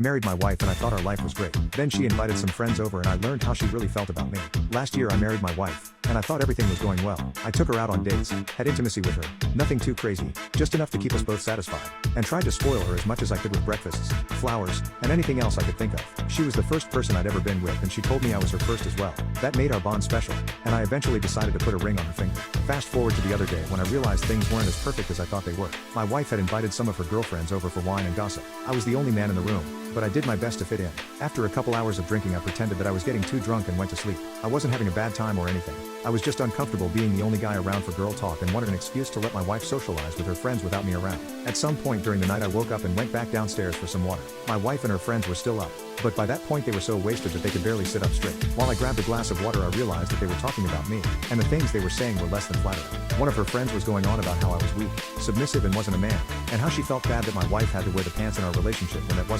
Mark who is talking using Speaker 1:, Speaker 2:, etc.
Speaker 1: married my wife and I thought our life was great. Then she invited some friends over and I learned how she really felt about me. Last year I married my wife, and I thought everything was going well. I took her out on dates, had intimacy with her, nothing too crazy, just enough to keep us both satisfied, and tried to spoil her as much as I could with breakfasts, flowers, and anything else I could think of. She was the first person I'd ever been with and she told me I was her first as well. That made our bond special, and I eventually decided to put a ring on her finger. Fast forward to the other day when I realized things weren't as perfect as I thought they were. My wife had invited some of her girlfriends over for wine and gossip. I was the only man in the room, but I did my best to fit in. After a couple hours of drinking I pretended that I was getting too drunk and went to sleep. I wasn't having a bad time or anything. I was just uncomfortable being the only guy around for girl talk and wanted an excuse to let my wife socialize with her friends without me around. At some point during the night I woke up and went back downstairs for some water. My wife and her friends were still up, but by that point they were so wasted that they could barely sit up straight. While I grabbed a glass of water I realized that they were talking about me, and the things they were saying were less than flattering. One of her friends was going on about how I was weak, submissive and wasn't a man, and how she felt bad that my wife had to wear the pants in our relationship when that wasn't